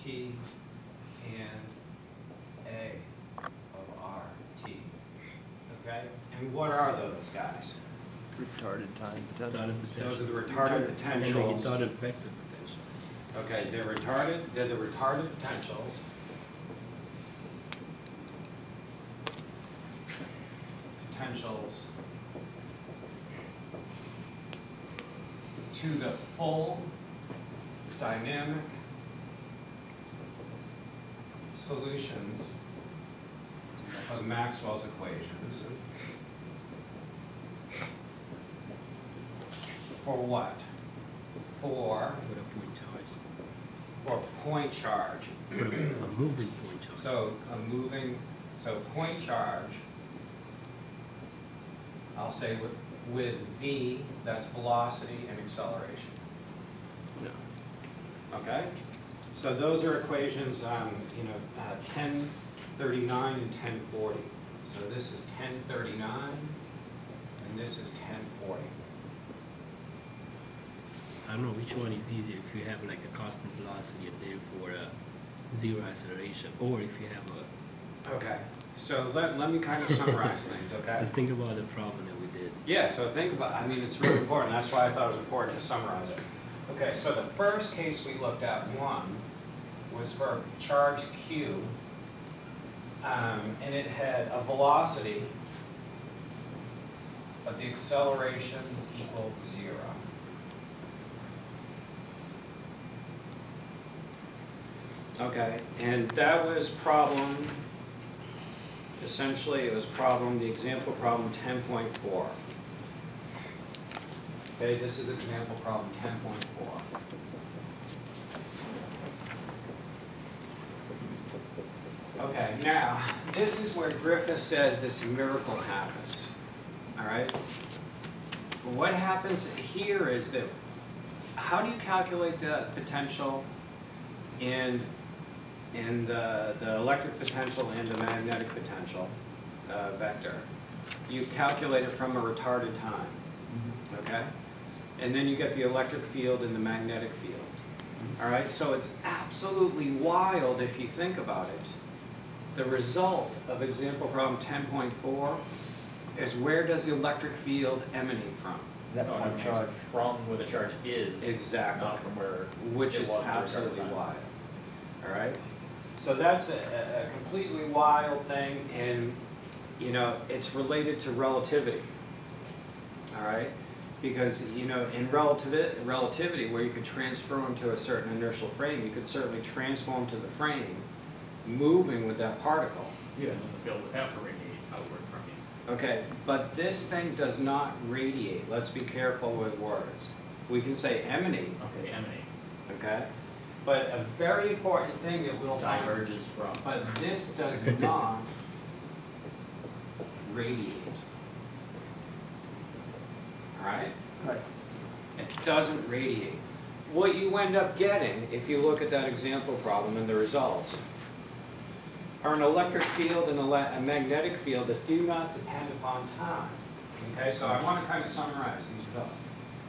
T and A of RT. Okay? And what are those guys? Retarded time potential. Those are the retarded potentials. Retarded effective potential. Okay, they're the retarded potentials. To the full dynamic solutions of Maxwell's equations. For what? For the point charge. For point charge. A moving point charge. So point charge, I'll say with V, that's velocity and acceleration. No. Okay? So those are equations, 1039 and 1040. So this is 1039 and this is 1040. I don't know which one is easier, if you have like a constant velocity and therefore a zero acceleration, or if you have a... Okay, so let me kind of summarize things, okay? Let's think about the problem that we did. Yeah, so think about, it's really important. That's why I thought it was important to summarize it. Okay, so the first case we looked at, one, was for charge Q, and it had a velocity, but the acceleration equaled 0. Okay, and that was problem, essentially it was the example problem 10.4. Okay, this is example problem 10.4. Okay, now, this is where Griffith says this miracle happens, all right? What happens here is that, how do you calculate the potential in the electric potential and the magnetic potential vector? You calculate it from a retarded time, okay? And then you get the electric field and the magnetic field. All right, so it's absolutely wild if you think about it. The result of example problem 10.4 is, where does the electric field emanate from? That point charge. From where the charge is. Exactly. Not from where Which it is was absolutely time. wild. All right? So that's a completely wild thing, and it's related to relativity. All right? Because in relativity, where you could transform to a certain inertial frame, you could certainly transform to the frame moving with that particle. Yeah, and then the field would have to radiate outward from you. Okay, but this thing does not radiate. Let's be careful with words. We can say emanate. Okay, emanate. Okay? But a very important thing that we'll find, Diverges from. but this does not radiate. All right? Right. It doesn't radiate. What you end up getting, if you look at that example problem and the results, are an electric field and a magnetic field that do not depend upon time. Okay, so I want to kind of summarize these both.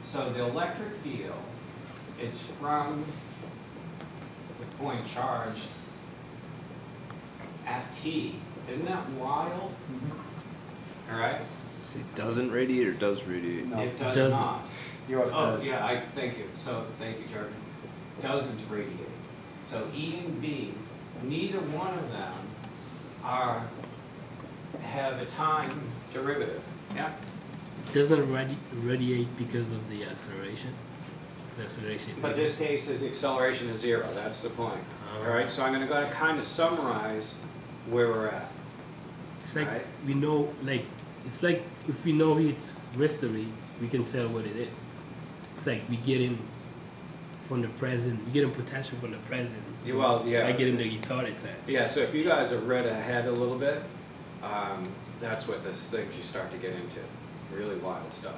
So the electric field, it's from the point charge at T. Isn't that wild? All right? See, doesn't radiate or does radiate? No, it does doesn't. not. Oh, yeah, thank you. So, thank you, Jordan. Doesn't radiate. So, E and B, neither one of them have a time derivative. Yeah? Doesn't radiate because of the acceleration. The acceleration is But this case is acceleration is 0. That's the point. All right, so I'm going to go kind of summarize where we're at. It's like Right. we know, like it's like if we know it's history, we can tell what it is. It's like we get in from the present, we get in potential from the present. Well, yeah. I get in the retarded time. Yeah, so if you guys have read ahead a little bit, that's what this things you start to get into. Really wild stuff.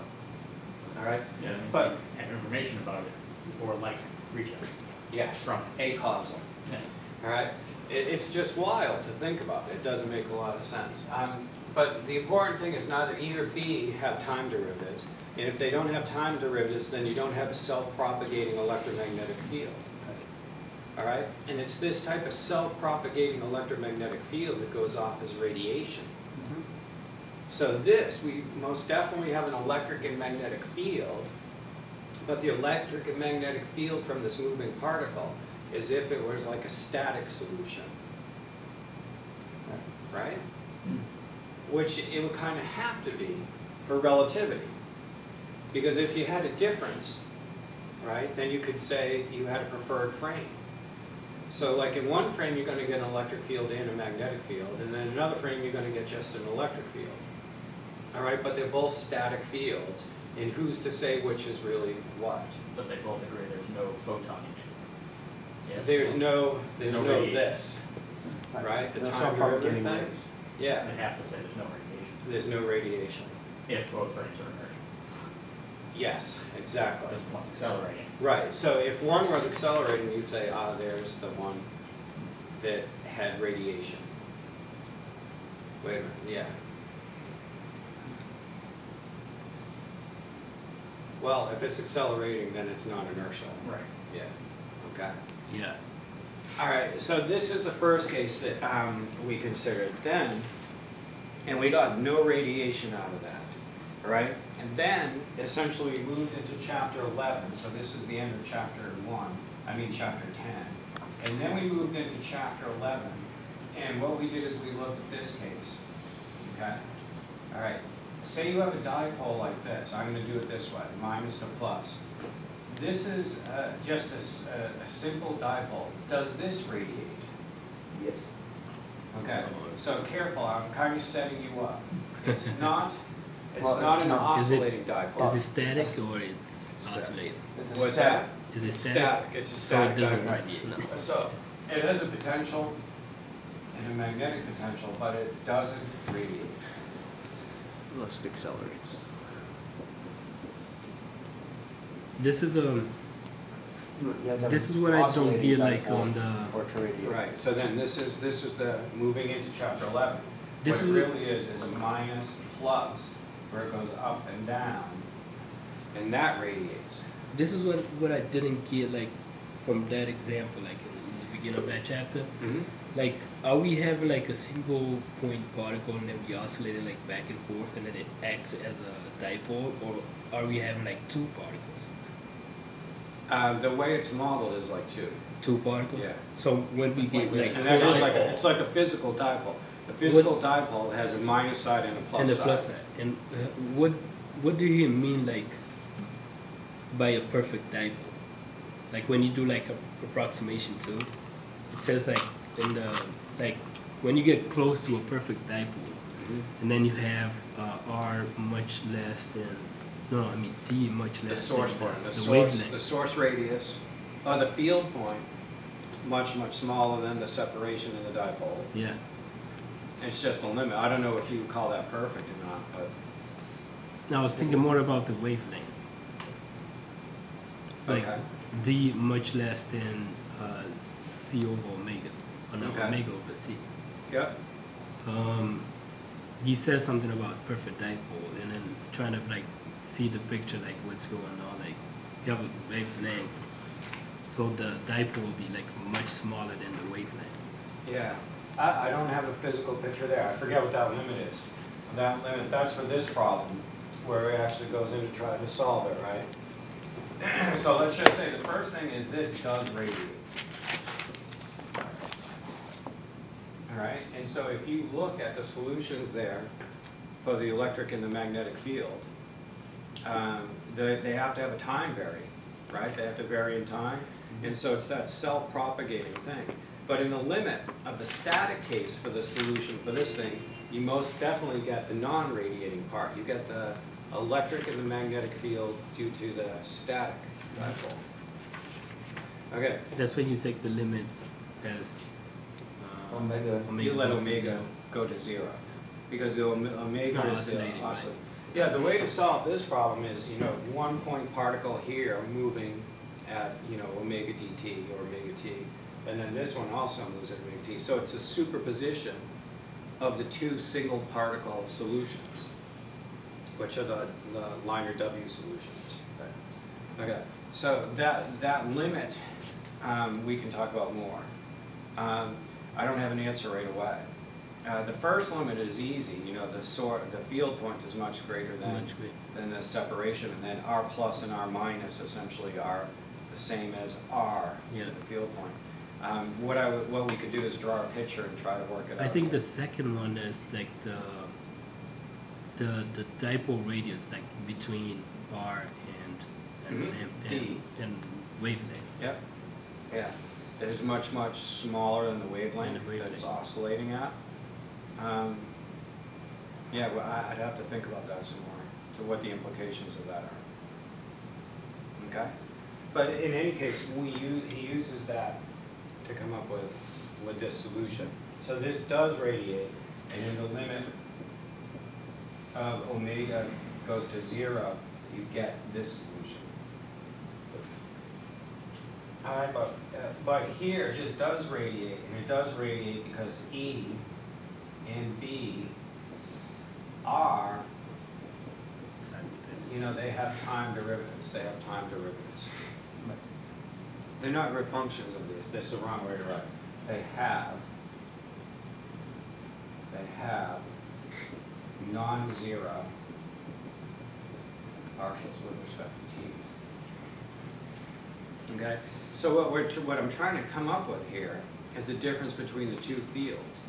All right? Yeah, But- and information about it before light reaches Yeah, from acausal. it. All right? It's just wild to think about. It doesn't make a lot of sense. But the important thing is not that either B have time derivatives. And if they don't have time derivatives, then you don't have a self-propagating electromagnetic field. all right? And it's this type of self-propagating electromagnetic field that goes off as radiation. So this, we most definitely have an electric and magnetic field, but the electric and magnetic field from this moving particle is if it was like a static solution, right? Which it would kind of have to be for relativity. Because if you had a difference, right, then you could say you had a preferred frame. So like in one frame you're going to get an electric field and a magnetic field, and then another frame you're going to get just an electric field. All right, but they're both static fields, and who's to say which is really what? But they both agree there's no photon emitted. Yes? There's no radiation. this, right? The There's time no derivative propagating thing. waves. Yeah, They have to say there's no radiation, there's no radiation. if both frames are inertial. Yes, exactly. Because one's accelerating. Right, so if one was accelerating, you'd say, ah, there's the one that had radiation. Wait a minute, yeah. Well, if it's accelerating, then it's not inertial. Right. Yeah, okay. Yeah. All right, so this is the first case that we considered then, and we got no radiation out of that, all right? And then, essentially, we moved into chapter 11, so this is the end of chapter 10. And then we moved into chapter 11, and what we did is we looked at this case, okay? All right, say you have a dipole like this. I'm going to do it this way, minus to plus. This is just a simple dipole. Does this radiate? Yes. Okay, so careful, I'm kind of setting you up. It's not, Well, not an no, oscillating dipole. Is it static or it's oscillating? It's a What's static. that? Is it It's static? It's a So static it doesn't dipole. radiate. No. So it has a potential and a magnetic potential, but it doesn't radiate. Unless it accelerates. This is a. You have to have This is what I don't oscillating get, like dipole on the. or to radiate. Right, so then this is the moving into chapter 11. This What it is- really is a minus plus, where it goes up and down, and that radiates. This is what I didn't get, like from that example, like in the beginning of that chapter. Like, are we having like a single point particle and then we oscillate it like back and forth and then it acts as a dipole, or are we having like two particles? The way it's modeled is like two. Two particles? Yeah. So when we get like And that is close- like it's like a physical dipole. A physical dipole has a minus side and a plus and the side. plus side. And what do you mean like by a perfect dipole? Like when you do like a approximation to it, it says like in the like when you get close to a perfect dipole, and then you have R much less than D much The less source than point, the wavelength. the source radius, the field point, much smaller than the separation in the dipole. Yeah. It's just a limit. I don't know if you would call that perfect or not, but Now I was thinking more about the wavelength. Like Okay. D much less than C over omega, or no, Okay. omega over C. yep. He says something about perfect dipole, and then trying to like see the picture, like what's going on. Like you have a wavelength, so the dipole will be like much smaller than the wavelength. Yeah. I don't have a physical picture there. I forget what that limit is. That limit, that's for this problem, where it actually goes into trying to solve it, right? So let's just say the first thing is this does radiate. All right, and so if you look at the solutions there for the electric and the magnetic field, they have to have a time vary, right? They have to vary in time, and so it's that self-propagating thing. But in the limit of the static case for the solution for this thing, you most definitely get the non-radiating part. You get the electric and the magnetic field due to the static dipole. Okay, That's when you take the limit as Omega. you let goes to omega zero. go to zero, because the omega not is oscillating, the right? oscillate. Yeah, the way to solve this problem is, one point particle here moving at, omega dt or omega t, and then this one also moves at omega t. So it's a superposition of the two single particle solutions, which are the liner W solutions. Okay, so that limit we can talk about more. I don't have an answer right away. The first limit is easy. You know, the field point is much greater than the separation, and then R plus and R minus essentially are the same as R to the field point. What we could do is draw a picture and try to work it out. I think the second one is like the dipole radius, like between R and D and wavelength. Yep. Yeah. It is much smaller than the wavelength that it's oscillating at. Yeah, well, I'd have to think about that some more, to what the implications of that are. Okay? But in any case, he uses that to come up with this solution. So this does radiate, and in the limit of omega goes to 0, you get this solution. All right, but here this does radiate, and it does radiate because E and B are, you know, they have time derivatives. They have time derivatives. They're not great functions of this. This is the wrong way to write. They have non-zero partials with respect to T's. Okay? So what I'm trying to come up with here is the difference between the two fields.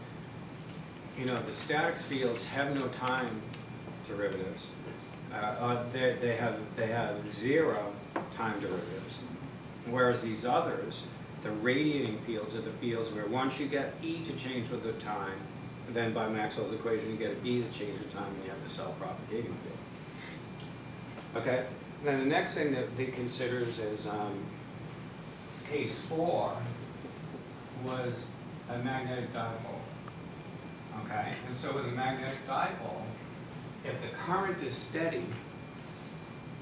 You know, the static fields have no time derivatives. They have 0 time derivatives. Whereas these others, the radiating fields are the fields where once you get E to change with the time, then by Maxwell's equation you get a B to change with time, and you have the self-propagating field. Okay? Then the next thing that he considers is case 4 was a magnetic dipole. Okay? And so with a magnetic dipole, if the current is steady,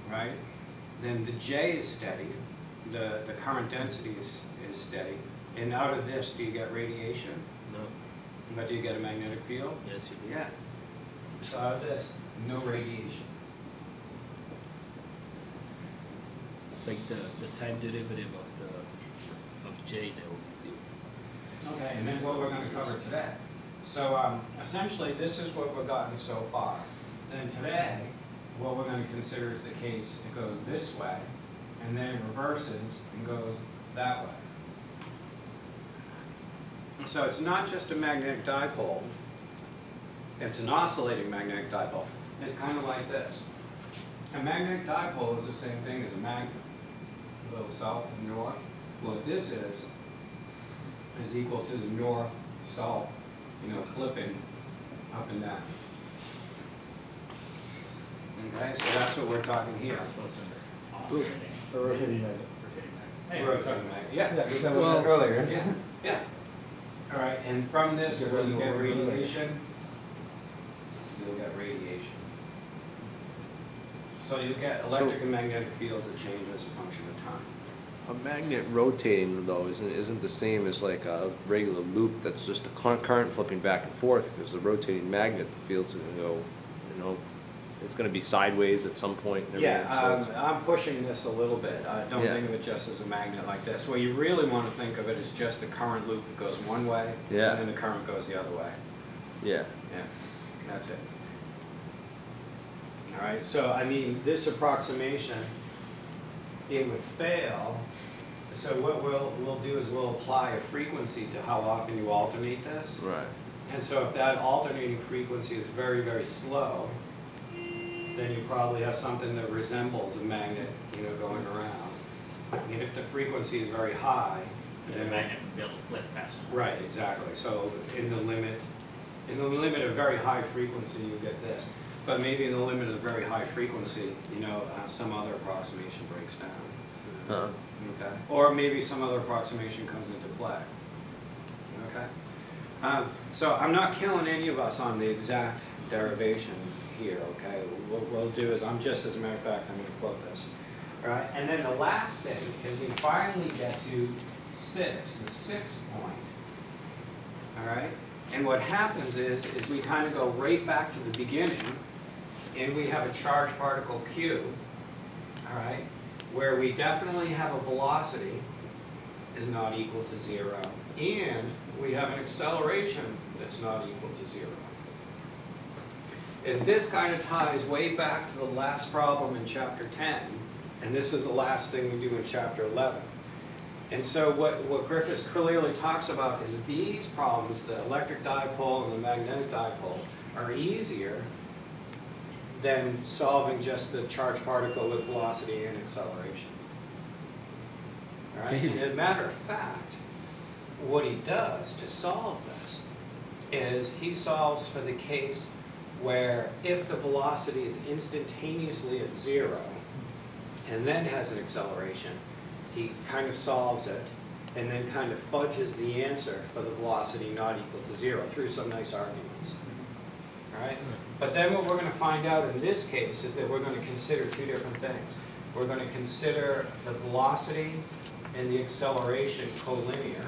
right, then the J is steady, the current density is steady, and out of this, do you get radiation? No. But do you get a magnetic field? Yes, you do. Yeah. So out of this, no radiation. It's like the time derivative of J that we see. Okay, and then what we're going to cover today. So essentially, this is what we've gotten so far. Then today, what we're going to consider is the case it goes this way, and then it reverses and goes that way. So it's not just a magnetic dipole, it's an oscillating magnetic dipole. It's kind of like this. A magnetic dipole is the same thing as a magnet. A little south and north. What this is equal to the north-south, you know, flipping up and down. Okay, so that's what we're talking here. A rotating magnet. Rotating magnet. Yeah. Yeah, we talked about that earlier. Yeah. Yeah. All right, and from this, will you get radiation? You'll get radiation. So you get electric and magnetic fields that change as a function of time. A magnet rotating, though, isn't the same as like a regular loop that's just a current flipping back and forth, because the rotating magnet, the field's going to go, you know, it's going to be sideways at some point. And Yeah, I'm pushing this a little bit. I don't Yeah. think of it just as a magnet like this. What you really want to think of it is just the current loop that goes one way, Yeah. and then the current goes the other way. Yeah. Yeah, that's it. All right, so I mean, this approximation, it would fail. So what we'll do is we'll apply a frequency to how often you alternate this. Right. And so if that alternating frequency is very, very slow, then you probably have something that resembles a magnet, you know, going around. And if the frequency is very high, The magnet would be able to flip faster. right, exactly. So in the limit of very high frequency, you get this. But maybe in the limit of very high frequency, you know, some other approximation breaks down. Huh. Okay. Or maybe some other approximation comes into play. Okay. So I'm not killing any of us on the exact derivation here. Okay. What we'll do is, as a matter of fact, I'm going to quote this. All right. And then the last thing is we finally get to 6, the 6th point. All right. And what happens is we kind of go right back to the beginning, and we have a charged particle Q. All right. Where we definitely have a velocity is not equal to 0, and we have an acceleration that's not equal to 0. And this kind of ties way back to the last problem in chapter 10, and this is the last thing we do in chapter 11. And so what Griffiths clearly talks about is these problems, the electric dipole and the magnetic dipole, are easier than solving just the charged particle with velocity and acceleration. All right? And as a matter of fact, what he does to solve this is he solves for the case where if the velocity is instantaneously at 0 and then has an acceleration, he kind of solves it and then kind of fudges the answer for the velocity not equal to 0 through some nice arguments. All right? But then what we're going to find out in this case is that we're going to consider two different things. We're going to consider the velocity and the acceleration collinear.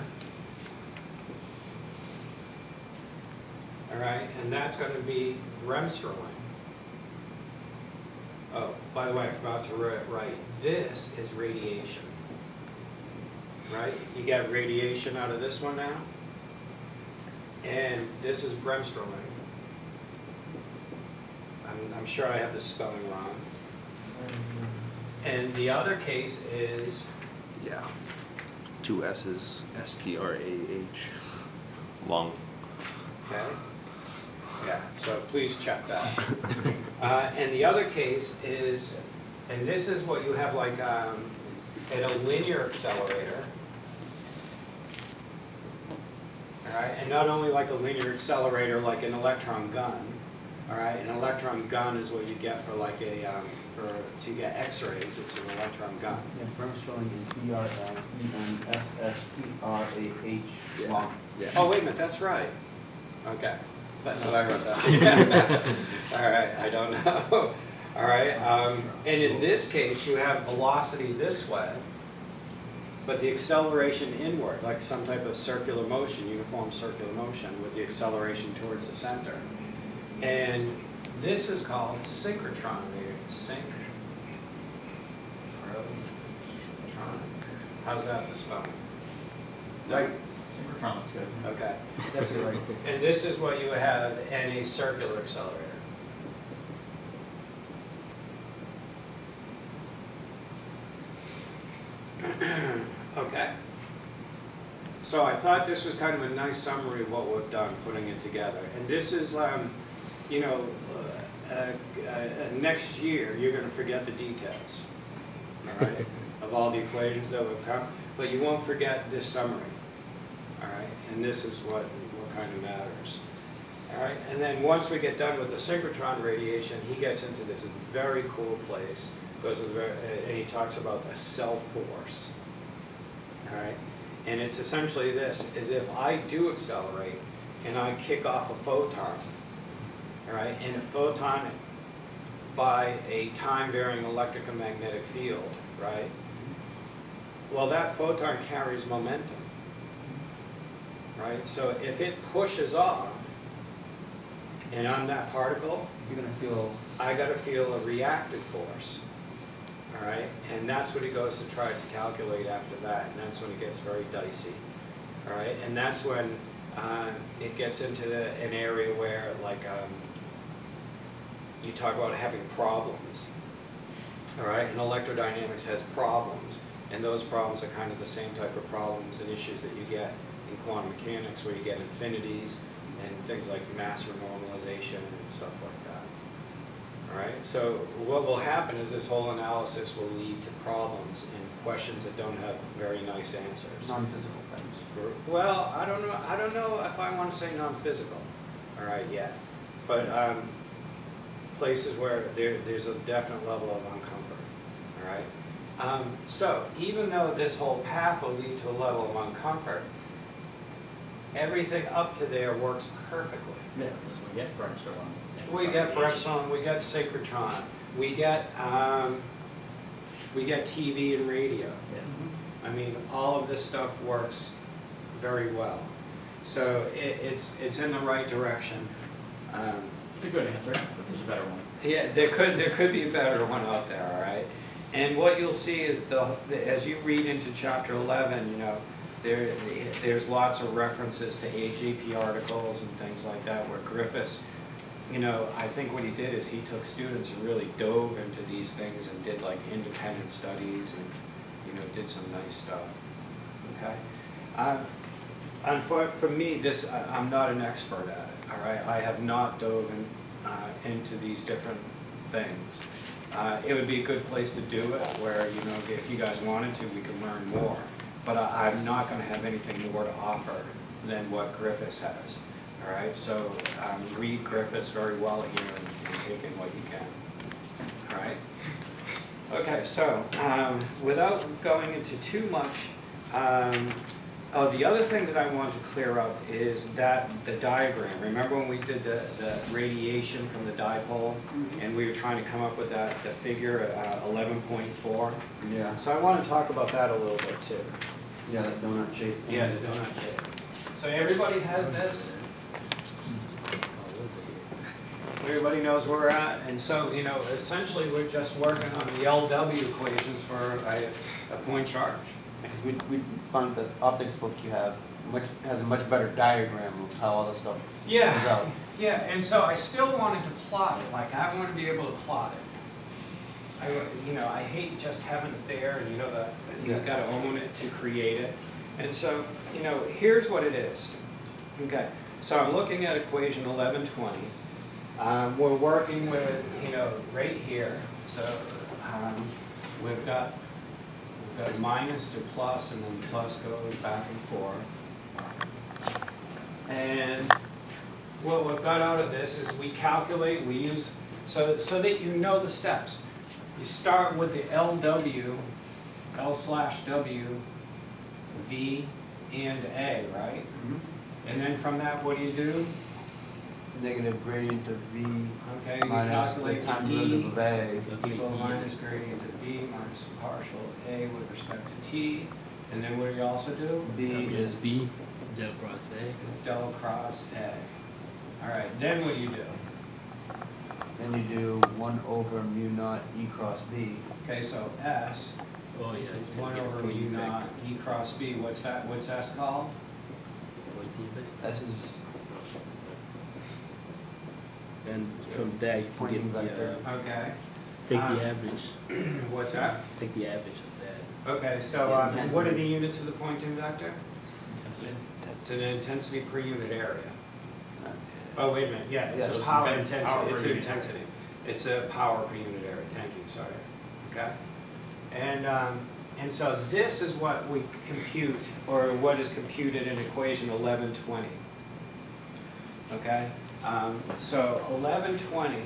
All right? And that's going to be Bremsstrahlung. Oh, by the way, I forgot to write. This is radiation. Right? You get radiation out of this one now. And this is Bremsstrahlung. I'm sure I have the spelling wrong. And the other case is... Yeah. 2 S's, STRAH. Long. Okay. Yeah, so please check that. And the other case is, and this is what you have like at a linear accelerator. All right, and not only like a linear accelerator like an electron gun. All right, an electron gun is what you get for like a, to get X-rays, it's an electron gun. Yeah, Bremsstrahlung is BRMSSTRAH. Long. Yeah. Oh, wait a minute, that's right. Okay, that's what I wrote down. All right, I don't know. All right, and in this case, you have velocity this way, but the acceleration inward, like some type of circular motion, uniform circular motion, with the acceleration towards the center. And this is called synchrotron. Synchrotron. How's that the spelling? Right. Synchrotron looks good. Okay. That's it, right? And this is what you have in a circular accelerator. Okay. So I thought this was kind of a nice summary of what we've done, putting it together. And this is, you know, next year you're going to forget the details, all right, of all the equations that would come, but you won't forget this summary, all right? And this is what kind of matters, all right? And then once we get done with the synchrotron radiation, he gets into this very cool place, goes with and he talks about a self-force, all right? And it's essentially this, is if I do accelerate and I kick off a photon, all right, and a photon by a time-varying electric and magnetic field, right? Well, that photon carries momentum, right? So if it pushes off, and I'm that particle, You're going to feel... I got to feel a reactive force, all right? And that's what he goes to try to calculate after that, and that's when it gets very dicey, all right? And that's when it gets into an area where, like, you talk about having problems, all right? And electrodynamics has problems, and those problems are kind of the same type of problems and issues that you get in quantum mechanics, where you get infinities and things like mass renormalization and stuff like that, all right? So what will happen is this whole analysis will lead to problems and questions that don't have very nice answers. Non-physical things. Well, I don't know if I want to say non-physical, all right, yet. But places where there's a definite level of uncomfort, all right? So even though this whole path will lead to a level of uncomfort, everything up to there works perfectly. Yeah, because we get Bremsstrahlung. We get Bremsstrahlung, we get synchrotron, we get TV and radio. Yeah. I mean, all of this stuff works very well. So it's in the right direction. It's a good answer, but there's a better one. Yeah, there could be a better one out there, all right? And what you'll see is as you read into chapter 11, you know, there's lots of references to AJP articles and things like that where Griffiths, you know, I think what he did is he took students and really dove into these things and did like independent studies and, you know, did some nice stuff. Okay? And for me, I'm not an expert at it, all right? I have not dove into these different things. It would be a good place to do it where, you know, if you guys wanted to, we could learn more. But I'm not going to have anything more to offer than what Griffiths has. All right, so read Griffiths very well here and take in what you can. All right. Okay, so without going into too much, the other thing that I want to clear up is that the diagram. Remember when we did the radiation from the dipole, and we were trying to come up with the figure 11.4? Yeah. So I want to talk about that a little bit too. Yeah, that donut shape. Yeah, the donut shape. So everybody has this? Everybody knows where we're at? And so, you know, essentially we're just working on the LW equations for a point charge. We found that optics book you have has a much better diagram of how all this stuff comes out. Yeah, and so I still wanted to plot it. Like, I want to be able to plot it. I hate just having it there, and you know that you've got to own it to create it. And so, you know, here's what it is. Okay, so I'm looking at equation 1120. We're working with, you know, right here. So we've got minus to plus, and then plus goes back and forth. And what we've got out of this is we calculate, we use, so that you know the steps. You start with the LW, L/W, V, and A, right? And then from that, what do? Negative gradient of V Okay, you minus calculate the time the derivative E of A. equal minus gradient of V minus the partial A with respect to T. And then what do you also do? B is B del cross A. Del cross A. All right, then what do? then you do 1 over mu naught E cross B. Okay, so S Oh yeah. is 1 over mu naught E cross B. What's that? What's S called? This is And from there you can Pointing get vector. Okay. take the average. What's that? Take the average of that. Okay, so Yeah, what are the units of the Poynting vector? That's it. It's an intensity per unit area. Oh, wait a minute, yeah, it's Yeah, a it's power intensity. intensity, Power it's per an unit. intensity. It's a power per unit area, thank you, sorry. Okay? And so this is what we compute, or what is computed in equation 1120. Okay? So 1120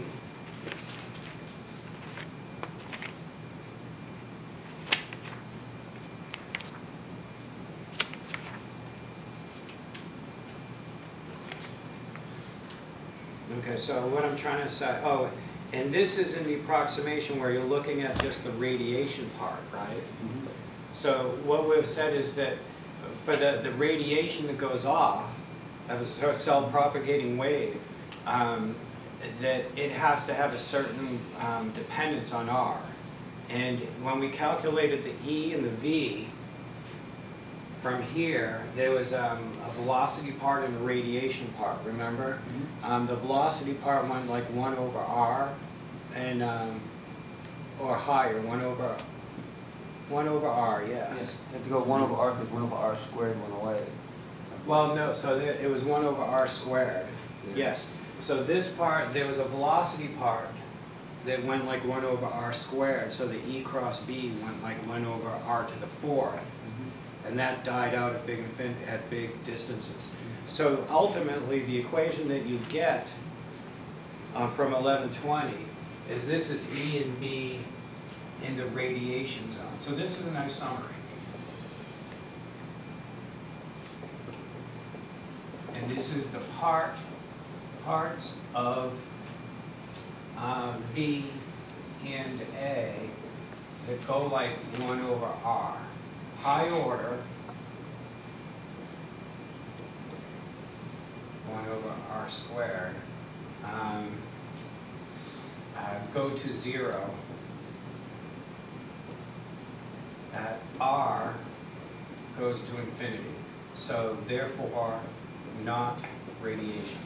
Okay, so what I'm trying to say, and this is in the approximation where you're looking at just the radiation part, right? So what we've said is that for the radiation that goes off, of a self-propagating wave, that it has to have a certain dependence on R. And when we calculated the E and the V, from here, there was a velocity part and a radiation part, remember? The velocity part went like 1 over R, and or higher, 1 over R, yes. You have to go 1 over R because 1 over R squared went away. Well, no, so it was 1 over R squared, yes. So this part, there was a velocity part that went like 1 over R squared, so the E cross B went like 1 over R to the 4th. And that died out at big distances. So ultimately, the equation that you get from 1120 is this is E and B in the radiation zone. So this is a nice summary. And this is the parts of V and A that go like 1 over R. High order, 1 over R squared, go to 0 at R goes to infinity. So therefore, not radiation.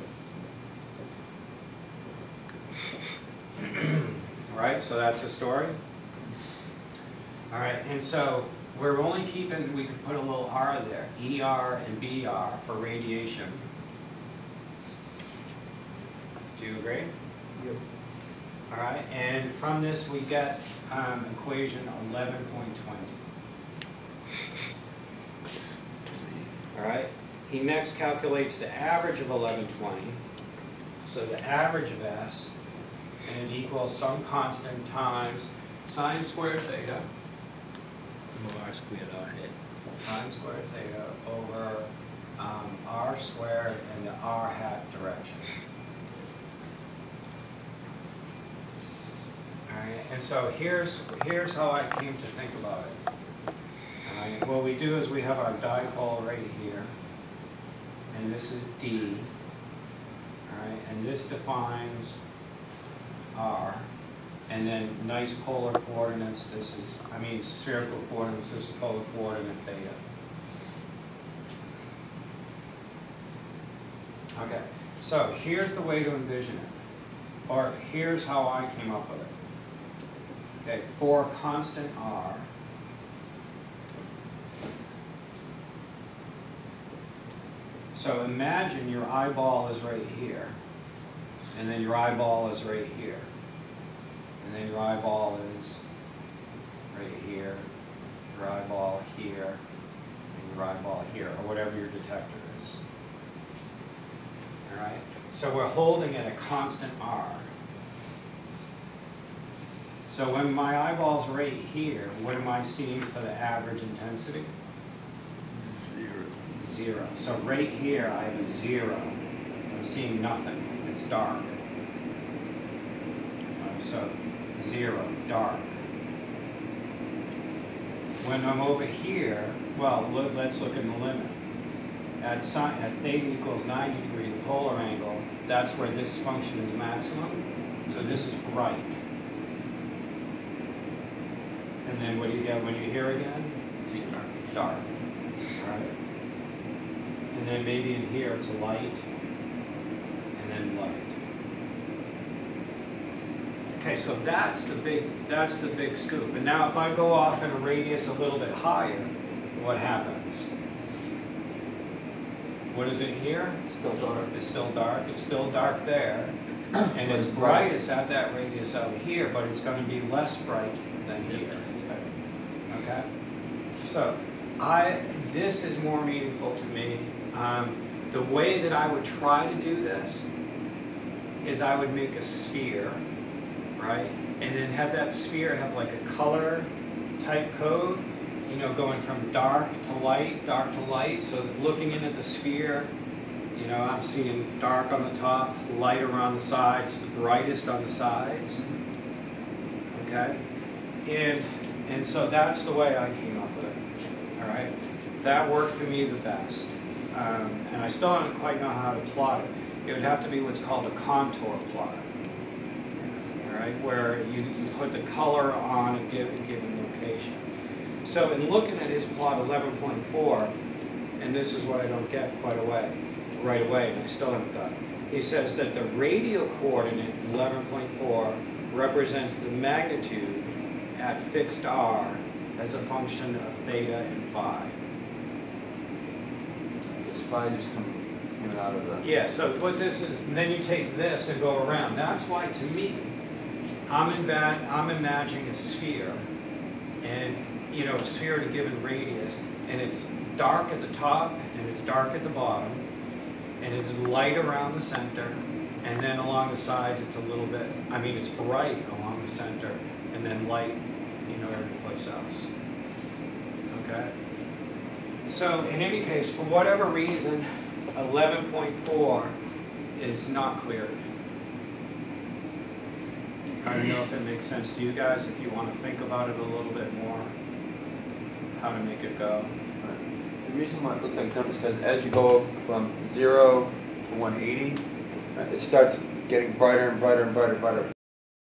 Right, so that's the story. All right, and so we're only keeping, we could put a little R there, ER and BR for radiation. Do you agree? Yep. All right, and from this we get equation 11.20. All right, he next calculates the average of 1120. So the average of S, and it equals some constant times sine squared theta, R squared R hat. sine squared theta over R squared in the R hat direction. All right, and so here's how I came to think about it. All right, what we do is we have our dipole right here, and this is D. All right, and this defines R, and then nice polar coordinates. This is, spherical coordinates. This is polar coordinate theta. Okay, so here's the way to envision it, or here's how I came up with it. Okay, for constant R, so imagine your eyeball is right here, and then your eyeball is right here, and then your eyeball is right here, your eyeball here, and your eyeball here, or whatever your detector is. All right, so we're holding at a constant R. So when my eyeball's right here, what am I seeing for the average intensity? 0. 0. So right here, I have a 0. I'm seeing nothing. It's dark. So 0, dark. When I'm over here, well, let's look at the limit. At theta equals 90 degrees, the polar angle, that's where this function is maximum. So this is bright. And then what do you get when you're here again? Dark. All right. And then maybe in here it's a light, and then light. Okay, so that's the big scoop. And now if I go off in a radius a little bit higher, what happens? What is it here? It's still dark. It's still dark. It's still dark there. And it's brightest at that radius out here, but it's going to be less bright than here. Okay? So this is more meaningful to me. The way that I would try to do this is I would make a sphere, right? And then have that sphere have like a color type code, going from dark to light, dark to light. So looking in at the sphere, I'm seeing dark on the top, light around the sides, the brightest on the sides. Okay? And so that's the way I came up with it. All right? That worked for me the best. And I still don't quite know how to plot it. It would have to be what's called a contour plot. All right? Where you put the color on a given location. So in looking at his plot 11.4, and this is what I don't get right away, and I still haven't done. He says that the radial coordinate 11.4 represents the magnitude at fixed R as a function of theta and phi. This phi just comes in and out of the... Yeah, so what this is, and then you take this and go around. That's why, to me, I'm imagining a sphere, and a sphere at a given radius, and it's dark at the top, and it's dark at the bottom, and it's light around the center, and then along the sides it's a little bit, it's bright along the center, and then light, every place else. Okay? So in any case, for whatever reason, 11.4 is not clear. I don't know if it makes sense to you guys, if you want to think about it a little bit more, how to make it go. The reason why it looks like dumb is because as you go from 0 to 180, it starts getting brighter and brighter and brighter and brighter.